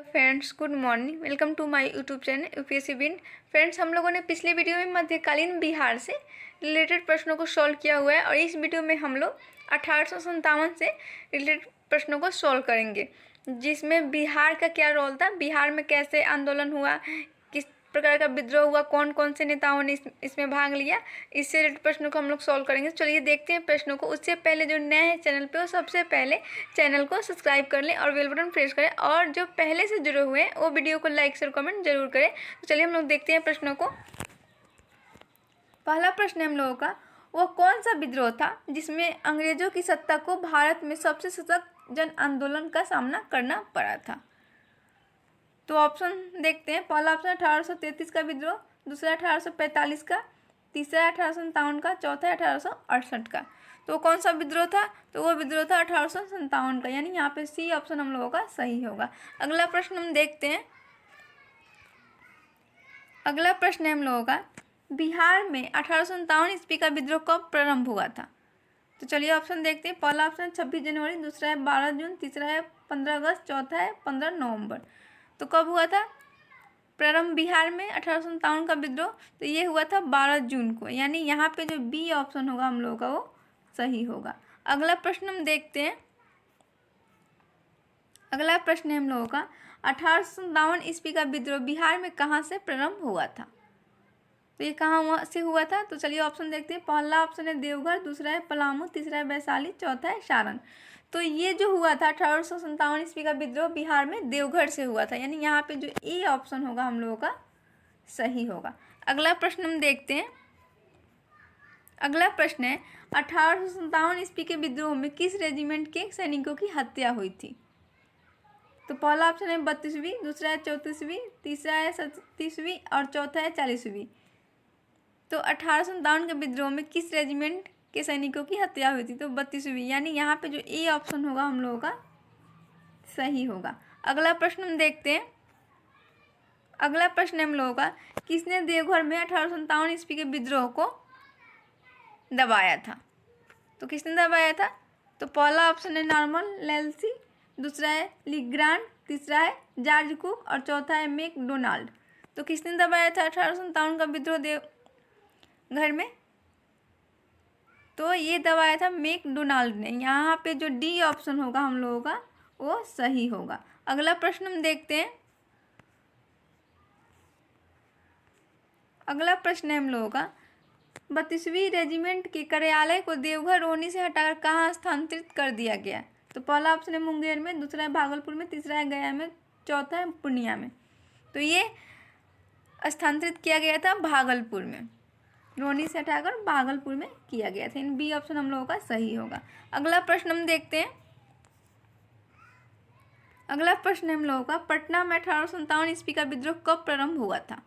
Friends, good morning. Welcome to my YouTube channel UPSC Win. Friends, हम लोगों ने पिछले वीडियो में मध्यकालीन बिहार से रिलेटेड प्रश्नों को सॉल्व किया हुआ है और इस वीडियो में हम लोग 1857 से रिलेटेड प्रश्नों को सॉल्व करेंगे, जिसमें बिहार का क्या रोल था, बिहार में कैसे आंदोलन हुआ, किस प्रकार का विद्रोह हुआ, कौन कौन से नेताओं ने इसमें भाग लिया, इससे रिलेटेड प्रश्नों को हम लोग सॉल्व करेंगे। चलिए देखते हैं प्रश्नों को। उससे पहले जो नए हैं चैनल पे, वो सबसे पहले चैनल को सब्सक्राइब कर लें और बेल बटन प्रेस करें, और जो पहले से जुड़े हुए हैं वो वीडियो को लाइक शेयर कमेंट जरूर करें। तो चलिए हम लोग देखते हैं प्रश्नों को। पहला प्रश्न है हम लोगों का, वह कौन सा विद्रोह था जिसमें अंग्रेजों की सत्ता को भारत में सबसे सशक्त जन आंदोलन का सामना करना पड़ा था। तो ऑप्शन देखते हैं। पहला ऑप्शन 1833 का विद्रोह, दूसरा 1845 का, तीसरा 1857 का, चौथा 1868 का। तो कौन सा विद्रोह था? तो वो विद्रोह था 1857 का, यानी यहाँ पे सी ऑप्शन हम लोगों का सही होगा। अगला प्रश्न हम देखते हैं। अगला प्रश्न है हम लोगों का, बिहार में 1857 ईस्वी का विद्रोह कब प्रारंभ हुआ था? तो चलिए ऑप्शन देखते हैं। पहला ऑप्शन 26 जनवरी, दूसरा है 12 जून, तीसरा है 15 अगस्त, चौथा है 15 नवंबर। तो कब हुआ था प्रारंभ बिहार में 1857 का विद्रोह? तो ये हुआ था 12 जून को, यानी यहाँ पे जो बी ऑप्शन होगा हम लोगों का वो सही होगा। अगला प्रश्न हम देखते हैं। अगला प्रश्न है हम लोगों का, 1857 ईस्वी का विद्रोह बिहार में कहाँ से प्रारंभ हुआ था? तो ये कहाँ से हुआ था? तो चलिए ऑप्शन देखते हैं। पहला ऑप्शन है देवघर, दूसरा है पलामू, तीसरा है वैशाली, चौथा है सारण। तो ये जो हुआ था 1857 ईस्वी का विद्रोह बिहार में देवघर से हुआ था, यानी यहाँ पे जो ए ऑप्शन होगा हम लोगों का सही होगा। अगला प्रश्न हम देखते हैं। अगला प्रश्न है, 1857 ईस्वी के विद्रोह में किस रेजिमेंट के सैनिकों की हत्या हुई थी? तो पहला ऑप्शन है 32वीं, दूसरा है 34वीं, तीसरा है 37वीं और चौथा है 40वीं। तो 1857 के विद्रोह में किस रेजिमेंट के सैनिकों की हत्या हुई थी? तो 32वीं, यानी यहाँ पे जो ए ऑप्शन होगा हम लोगों का सही होगा। अगला प्रश्न हम देखते हैं। अगला प्रश्न है हम लोगों का, किसने देवघर में 1857 ईस्वी के विद्रोह को दबाया था? तो किसने दबाया था? तो पहला ऑप्शन है नॉर्मन लेल्सी, दूसरा है लीग्रांड, तीसरा है जॉर्ज कुक और चौथा है मैकडोनाल्ड। तो किसने दबाया था 1857 का विद्रोह देवघर में? तो ये दबाया था मैकडोनाल्ड ने, यहाँ पे जो डी ऑप्शन होगा हम लोगों का वो सही होगा। अगला प्रश्न हम देखते हैं। अगला प्रश्न है हम लोगों का, 32वीं रेजिमेंट के कार्यालय को देवघर रोहनी से हटाकर कहाँ स्थानांतरित कर दिया गया? तो पहला ऑप्शन है मुंगेर में, दूसरा है भागलपुर में, तीसरा है गया में, चौथा है पूर्णिया में। तो ये स्थानांतरित किया गया था भागलपुर में, रोहनी से हटाकर भागलपुर में किया गया था। इन बी ऑप्शन हम लोगों का सही होगा। अगला प्रश्न हम देखते हैं। अगला प्रश्न है हम लोगों का, पटना में 1857 ईस्वी का विद्रोह कब प्रारंभ हुआ था?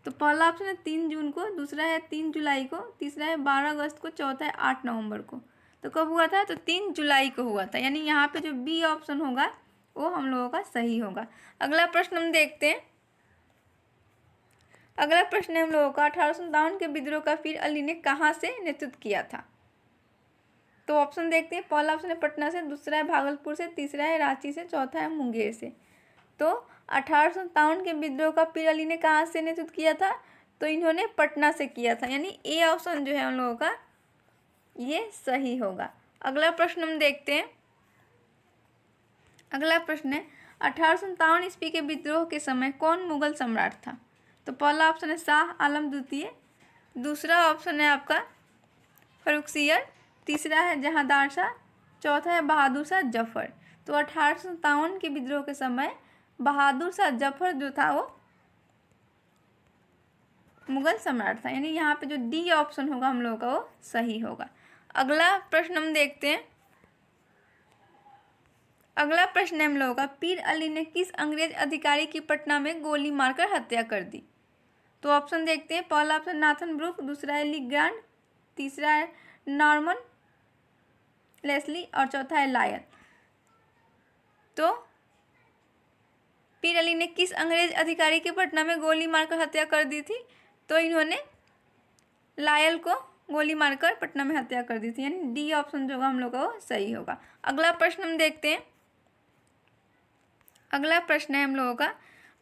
तो पहला ऑप्शन है 3 जून को, दूसरा है 3 जुलाई को, तीसरा है 12 अगस्त को, चौथा है 8 नवंबर को। तो कब हुआ था? तो 3 जुलाई को हुआ था, यानी यहाँ पे जो बी ऑप्शन होगा वो हम लोगों का सही होगा। अगला प्रश्न हम देखते हैं। अगला प्रश्न है हम लोगों का, 1857 के विद्रोह का पीर अली ने कहाँ से नेतृत्व किया था? तो ऑप्शन देखते हैं। पहला ऑप्शन है पटना से, दूसरा है भागलपुर से, तीसरा है रांची से, चौथा है मुंगेर से। तो 1857 के विद्रोह का पीर अली ने कहाँ से नेतृत्व किया था? तो इन्होंने पटना से किया था, यानी ए ऑप्शन जो है हम लोगों का ये सही होगा। अगला प्रश्न हम देखते हैं। अगला प्रश्न है, 1857 ईस्वी के विद्रोह के समय कौन मुगल सम्राट था? तो पहला ऑप्शन है शाह आलम द्वितीय, दूसरा ऑप्शन है आपका फर्रुखसियर, तीसरा है जहांदार शाह, चौथा है बहादुर शाह जफर। तो 1857 के विद्रोह के समय बहादुर शाह जफर जो था वो मुगल सम्राट था, यानी यहाँ पे जो डी ऑप्शन होगा हम लोगों का वो सही होगा। अगला प्रश्न हम देखते हैं। अगला प्रश्न है हम लोगों का, पीर अली ने किस अंग्रेज अधिकारी की पटना में गोली मारकर हत्या कर दी? तो ऑप्शन देखते हैं। पहला ऑप्शन नाथन ब्रूक, दूसरा है लीग्रांड, तीसरा है नॉर्मन लेस्ली और चौथा है लायल। तो पीर अली ने किस अंग्रेज अधिकारी की पटना में गोली मारकर हत्या कर दी थी? तो इन्होंने लायल को गोली मारकर पटना में हत्या कर दी थी, यानी डी ऑप्शन जो होगा हम लोग का वो सही होगा। अगला प्रश्न हम देखते हैं। अगला प्रश्न है हम लोगों का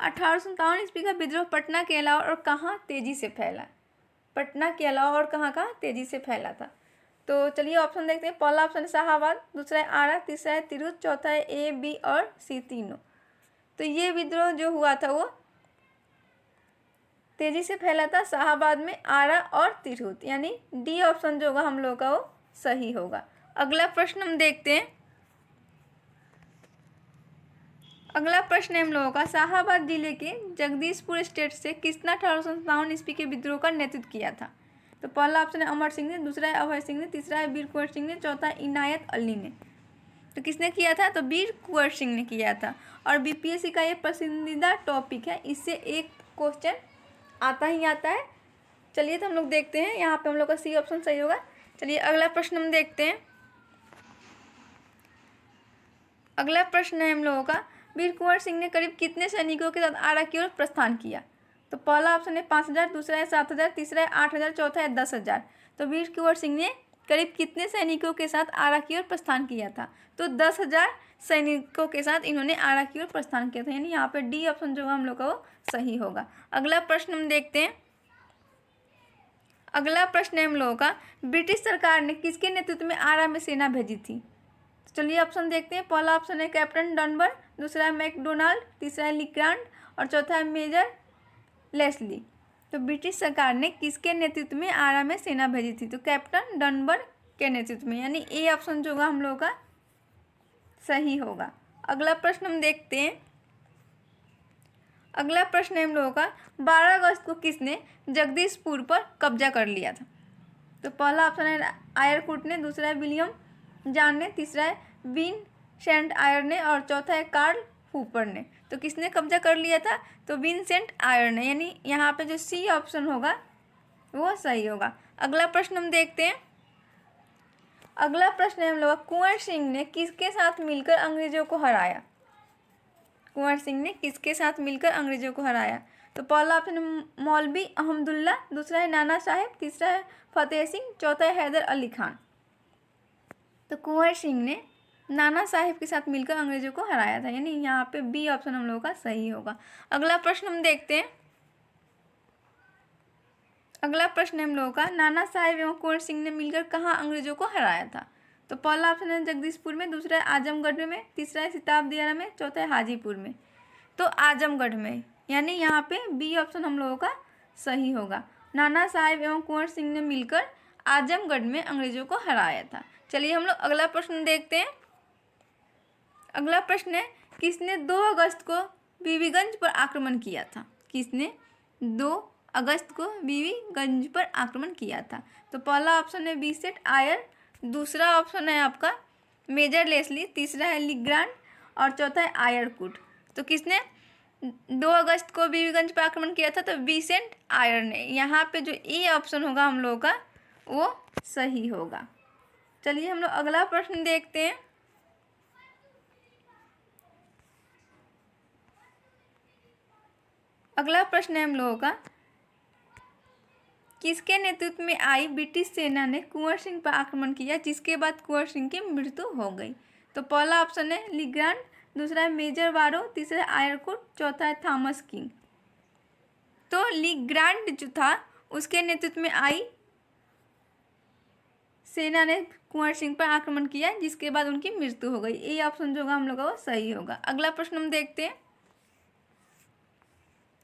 1857 ईस्वी का विद्रोह पटना के अलावा और कहाँ तेजी से फैला। पटना के अलावा और कहाँ कहाँ तेजी से फैला था। तो चलिए ऑप्शन देखते हैं। पहला ऑप्शन है शाहाबाद, दूसरा है आरा, तीसरा है तिरहुत, चौथा है ए, बी और सी तीनों। तो ये विद्रोह जो हुआ था वो तेजी से फैला था शाहाबाद में, आरा और तिरहुत, यानी डी ऑप्शन जो होगा हम लोग का वो सही होगा। अगला प्रश्न हम देखते हैं। अगला प्रश्न है हम लोगों का शाहाबाद जिले के जगदीशपुर स्टेट से किसने 1857 ईस्वी के विद्रोह का नेतृत्व किया था। तो पहला ऑप्शन है अमर सिंह ने, दूसरा है अभय सिंह ने, तीसरा है वीर कुंवर सिंह ने, चौथा इनायत अली ने। तो किसने किया था, तो वीर कुंवर सिंह ने किया था। और बीपीएससी का ये पसंदीदा टॉपिक है, इससे एक क्वेश्चन आता ही आता है। चलिए तो हम लोग देखते हैं, यहाँ पे हम लोग का सी ऑप्शन सही होगा। चलिए अगला प्रश्न हम देखते हैं। अगला प्रश्न है हम लोगों का वीर कुंवर सिंह ने करीब कितने सैनिकों के साथ आरा की ओर प्रस्थान किया। तो पहला ऑप्शन है 5000, दूसरा है 7000, तीसरा है 8000, चौथा है 10,000। तो वीर कुंवर सिंह ने करीब कितने सैनिकों के साथ आरा की ओर प्रस्थान किया था। तो 10,000 सैनिकों के साथ इन्होंने आरा की ओर प्रस्थान किया था, यानी यहाँ पे डी ऑप्शन जो हम लोग का वो सही होगा। अगला प्रश्न हम देखते हैं। अगला प्रश्न है हम लोगों का ब्रिटिश सरकार ने किसके नेतृत्व में आरा में सेना भेजी थी। चलिए ऑप्शन देखते हैं। पहला ऑप्शन है कैप्टन डनबर, दूसरा है मैकडोनाल्ड, तीसरा है लिग्रांड और चौथा है मेजर लेस्ली। तो ब्रिटिश सरकार ने किसके नेतृत्व में आरा में सेना भेजी थी। तो कैप्टन डनबर के नेतृत्व में, यानी ए ऑप्शन जो होगा हम लोगों का सही होगा। अगला प्रश्न हम देखते हैं। अगला प्रश्न है हम लोगों का 12 अगस्त को किसने जगदीशपुर पर कब्जा कर लिया था। तो पहला ऑप्शन है आयरकुट ने, दूसरा है विलियम जॉन ने, तीसरा है विन सेंट आयर ने और चौथा है कार्ल हूपर ने। तो किसने कब्जा कर लिया था, तो विंसेंट आयर ने, यानी यहाँ पे जो सी ऑप्शन होगा वो सही होगा। अगला प्रश्न हम देखते हैं। अगला प्रश्न है हम लोग कुंवर सिंह ने किसके साथ मिलकर अंग्रेजों को हराया। कुंवर सिंह ने किसके साथ मिलकर अंग्रेजों को हराया। तो पहला ऑप्शन मौलवी अहमदुल्ला, दूसरा है नाना साहेब, तीसरा है फतेह सिंह, चौथा है हैदर अली खान। तो कुंवर सिंह ने नाना साहेब के साथ मिलकर अंग्रेजों को हराया था, यानी यहाँ पे बी ऑप्शन हम लोगों का सही होगा। अगला प्रश्न हम देखते हैं। अगला प्रश्न है हम लोगों का नाना साहेब एवं कुंवर सिंह ने मिलकर कहाँ अंग्रेजों को हराया था। तो पहला ऑप्शन है जगदीशपुर में, दूसरा है आजमगढ़ में, तीसरा है सिताब दियारा में, चौथा है हाजीपुर में। तो आजमगढ़ में, यानी यहाँ पे बी ऑप्शन हम लोगों का सही होगा। नाना साहेब एवं कुंवर सिंह ने मिलकर आजमगढ़ में अंग्रेजों को हराया था। चलिए हम लोग अगला प्रश्न देखते हैं। अगला प्रश्न है किसने 2 अगस्त को बीबीगंज पर आक्रमण किया था। किसने 2 अगस्त को बीबीगंज पर आक्रमण किया था। तो पहला ऑप्शन है विंसेंट आयर, दूसरा ऑप्शन है आपका मेजर लेस्ली, तीसरा है लिग्रांड और चौथा है आयरकुट। तो किसने 2 अगस्त को बीबीगंज पर आक्रमण किया था, तो विंसेंट आयर ने। यहाँ पे जो ए ऑप्शन होगा हम लोगों का वो सही होगा। चलिए हम लोग अगला प्रश्न देखते हैं। अगला प्रश्न है हम लोगों का किसके नेतृत्व में आई ब्रिटिश सेना ने कुंवर सिंह पर आक्रमण किया जिसके बाद कुंवर सिंह की मृत्यु हो गई। तो पहला ऑप्शन है लिग्रांड, दूसरा है मेजर वारो, तीसरा है आयरकुट, चौथा है थॉमस किंग। तो लिग्रांड जो था उसके नेतृत्व में आई सेना ने कुंवर सिंह पर आक्रमण किया जिसके बाद उनकी मृत्यु हो गई। ये ऑप्शन जो होगा हम लोग का वो सही होगा। अगला प्रश्न हम देखते हैं।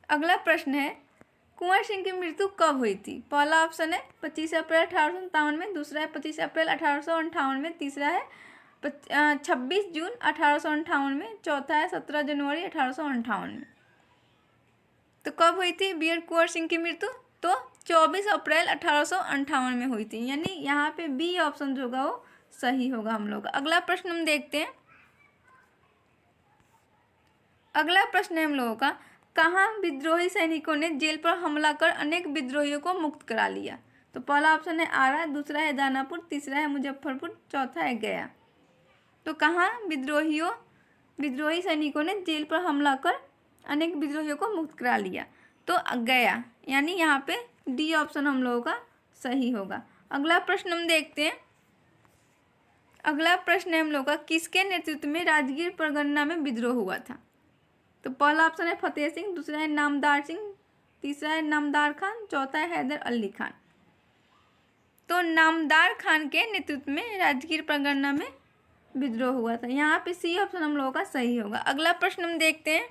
अगला प्रश्न है कुंवर सिंह की मृत्यु कब हुई थी। पहला ऑप्शन है 25 अप्रैल 1857 में, दूसरा है 25 अप्रैल 1858 में, तीसरा है 26 जून 1858 में, चौथा है 17 जनवरी 1858 में। तो कब हुई थी वीर कुंवर सिंह की मृत्यु, तो 24 अप्रैल 1858 में हुई थी, यानी यहाँ पे बी ऑप्शन जो होगा वो सही होगा हम लोग। अगला प्रश्न हम देखते हैं। अगला प्रश्न है हम लोगों का कहाँ विद्रोही सैनिकों ने जेल पर हमला कर अनेक विद्रोहियों को मुक्त करा लिया। तो पहला ऑप्शन है आरा, दूसरा है दानापुर, तीसरा है मुजफ्फरपुर, चौथा है गया। तो कहाँ विद्रोही सैनिकों ने जेल पर हमला कर अनेक विद्रोहियों को मुक्त करा लिया, तो गया, यानी यहाँ पे डी ऑप्शन हम लोगों का सही होगा। अगला प्रश्न हम देखते हैं। अगला प्रश्न है हम लोग का किसके नेतृत्व में राजगीर परगना में विद्रोह हुआ था। तो पहला ऑप्शन है फतेह सिंह, दूसरा है नामदार सिंह, तीसरा है नामदार खान, चौथा है हैदर अली खान। तो नामदार खान के नेतृत्व में राजगीर परगना में विद्रोह हुआ था। यहाँ पे सी ऑप्शन हम लोगों का सही होगा। अगला प्रश्न हम देखते हैं।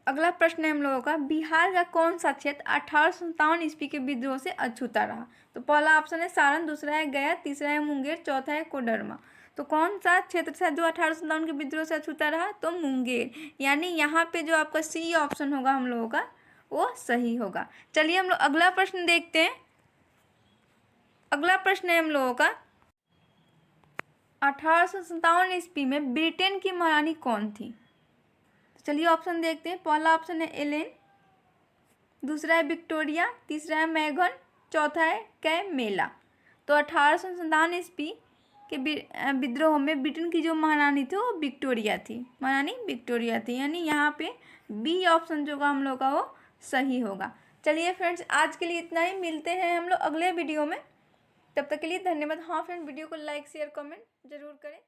अगला प्रश्न है हम लोगों का, बिहार का कौन सा क्षेत्र 1857 ईस्वी के विद्रोह से अछूता रहा? तो पहला ऑप्शन है सारण, दूसरा है गया, तीसरा है मुंगेर, चौथा है कोडरमा। तो कौन सा क्षेत्र था जो 1857 के विद्रोह से अछूता रहा? तो मुंगेर, यानी यहाँ पे जो आपका सी ऑप्शन होगा हम लोगों का वो सही होगा। चलिए हम लोग अगला प्रश्न देखते हैं। अगला प्रश्न है हम लोगों का, 1857 ईस्वी में ब्रिटेन की महारानी कौन थी? चलिए ऑप्शन देखते हैं। पहला ऑप्शन है एलेन, दूसरा है विक्टोरिया, तीसरा है मैगन, चौथा है कैमेला। तो 1857 ईस्वी के विद्रोह में ब्रिटेन की जो महारानी थी वो विक्टोरिया थी, महारानी विक्टोरिया थी, यानी यहाँ पे बी ऑप्शन जो होगा हम लोग का वो सही होगा। चलिए फ्रेंड्स, आज के लिए इतना ही, मिलते हैं हम लोग अगले वीडियो में। तब तक के लिए धन्यवाद। हाँ फ्रेंड, वीडियो को लाइक शेयर कमेंट जरूर करें।